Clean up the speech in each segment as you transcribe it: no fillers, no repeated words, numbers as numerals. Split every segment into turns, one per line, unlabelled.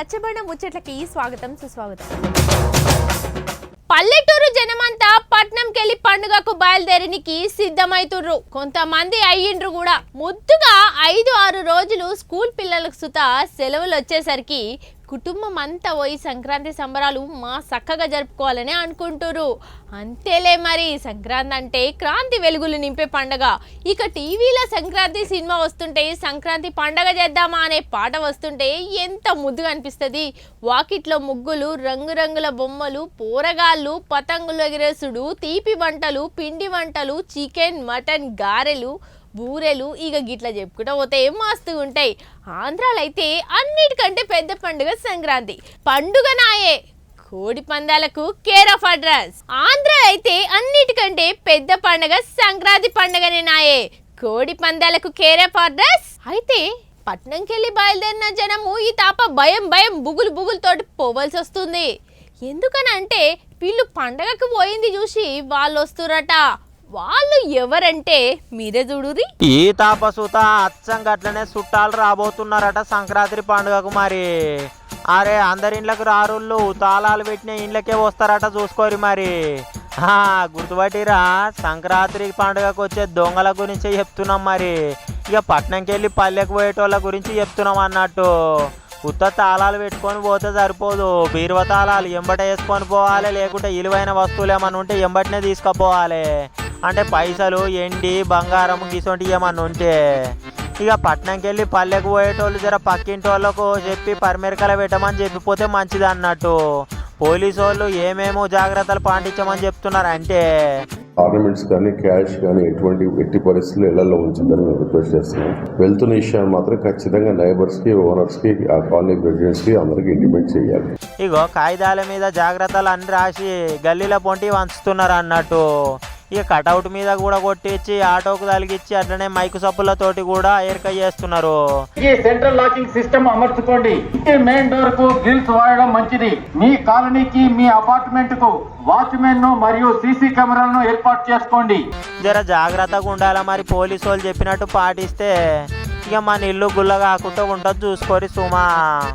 రచ్చబండ ముచ్చట్లకి స్వాగతం సుస్వాగతం. పల్లెటూరు జనమంతా పట్నంకెళ్ళి పండుగకు బయలుదేరినికి సిద్ధమైతుర్రు. కొంతమంది అయ్యిండ్రు కూడా. ముద్దుగా 5-6 రోజులు స్కూల్ పిల్లలకు సుత సెలవులు వచ్చేసరికి కుటుంబం అంతా పోయి సంక్రాంతి సంబరాలు మా చక్కగా జరుపుకోవాలని అనుకుంటురు. అంతేలే మరి, సంక్రాంతి అంటే క్రాంతి వెలుగులు నింపే పండగ. ఇక టీవీలో సంక్రాంతి సినిమా వస్తుంటే సంక్రాంతి పండగ చేద్దామా అనే పాట వస్తుంటే ఎంత ముద్దుగా అనిపిస్తుంది. వాకిట్లో ముగ్గులు, రంగురంగుల బొమ్మలు, పోరగాళ్ళు, పతంగులు ఎగిరేసుడు, తీపి వంటలు, పిండి వంటలు, చికెన్, మటన్, గారెలు, బూరెలు, ఇక గిట్లా చెప్పుకుంటూ పోతే మస్తుగా ఉంటాయి. ఆంధ్రాలో అయితే అన్నిటికంటే పెద్ద పండుగ సంక్రాంతి పండుగ నాయే. కోడి పందాలకు కేర్ ఆఫ్ అడ్రస్. ఆంధ్ర అయితే అన్నిటికంటే పెద్ద పండుగ సంక్రాంతి పండుగనే నాయే. కోడి పందాలకు కేర్ ఆఫ్ అడ్రస్. అయితే పట్నంకెళ్ళి బయలుదేరిన జనము ఈ తాప భయం బుగులు తోటి పోవలసి వస్తుంది. ఎందుకనంటే వీళ్ళు పండగకు పోయింది చూసి వాళ్ళు వస్తురట. వాళ్ళు ఎవరంటే మీరే చూడురి.
ఈ తాపసుత అచ్చం గట్లనే చుట్టాలు రాబోతున్నారట సంక్రాంతి పండుగకు. మరి అరే అందరి ఇండ్లకు రారుళ్ళు, తాళాలు పెట్టిన ఇండ్లకే వస్తారట, చూసుకోరి మరి. గుర్తుపట్టిరా, సంక్రాంతి పండుగకు వచ్చే దొంగల గురించి చెప్తున్నాం. మరి ఇక పట్నంకి వెళ్ళి పల్లెకు పోయేటోళ్ళ గురించి చెప్తున్నాం అన్నట్టు. ఉత్త తాళాలు పెట్టుకొని పోతే సరిపోదు, బీరువ తాళాలు ఎంబట వేసుకొని పోవాలి. లేకుంటే విలువైన వస్తువులు ఏమన్నా ఉంటే ఎంబటినే తీసుకుపోవాలి. అంటే పైసలు, ఎండి, బంగారం గిసొంటి ఏమన్నా ఉంటే. ఇక పట్నంకి వెళ్ళి పల్లెకు పోయేటోళ్ళు జర పక్కింటి వాళ్ళకు చెప్పి పరిమెరకలు పెట్టమని చెప్పిపోతే మంచిది అన్నట్టు. పోలీసు వాళ్ళు ఏమేమో జాగ్రత్తలు పాటించమని చెప్తున్నారు. అంటే
ఆర్నమెంట్స్ కానీ క్యాష్ కానీ ఎట్టి పరిస్థితుల్లో ఇళ్లలో ఉంచుదని మేము రిక్వెస్ట్ చేస్తున్నాం. వెళ్తున్న విషయాన్ని మాత్రం ఖచ్చితంగా నైబర్స్కి, ఓనర్స్కి, ఆ కాలనీ ప్రెసిడెంట్స్కి అందరికి ఇంటిమేట్ చేయాలి.
ఇగో కాగితాల మీద జాగ్రత్తలు అన్ని రాసి గల్లీల పొంటి వంచుతున్నారు అన్నట్టు. ఇక కటౌట్ మీద కూడా కొట్టించి ఆటోకు తలిగిచ్చి అట్లనే మైకు సప్పులతోటి కూడా ఏర్క చేస్తున్నారు.
ఈ సెంట్రల్ లాకింగ్ సిస్టమ్ అమర్చుకోండి. మెయిన్ డోర్ కు గ్రిల్స్ వాడడం మంచిది. మీ కాలనీకి, మీ అపార్ట్మెంట్ కు వాచ్మెన్ మరియు సీసీ కెమెరాలను ఏర్పాటు చేసుకోండి.
జర జాగ్రత్తగా ఉండాలా. మరి పోలీసు వాళ్ళు చెప్పినట్టు పాటిస్తే ఇక మన ఇల్లు గుల్ల కాకుండా ఉంటుంది, చూసుకోరి సుమా.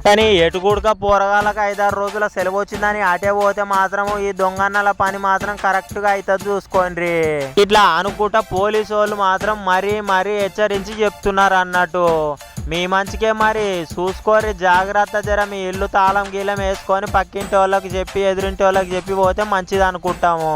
కానీ ఎటుకూడక పోరగాళ్ళకి 5-6 రోజుల సెలవు వచ్చిందని అటే పోతే మాత్రం ఈ దొంగన్నల పని మాత్రం కరెక్ట్ గా అవుతుంది, చూసుకోండి. ఇట్లా అనుకుంటా పోలీసు వాళ్ళు మాత్రం మరీ హెచ్చరించి చెప్తున్నారు అన్నట్టు. మీ మంచికే మరి, చూసుకోరి జాగ్రత్త. జర మీ ఇల్లు తాళం గీలం వేసుకొని పక్కింటి వాళ్ళకి చెప్పి, ఎదురింటి వాళ్ళకి చెప్పి పోతే మంచిది అనుకుంటాము.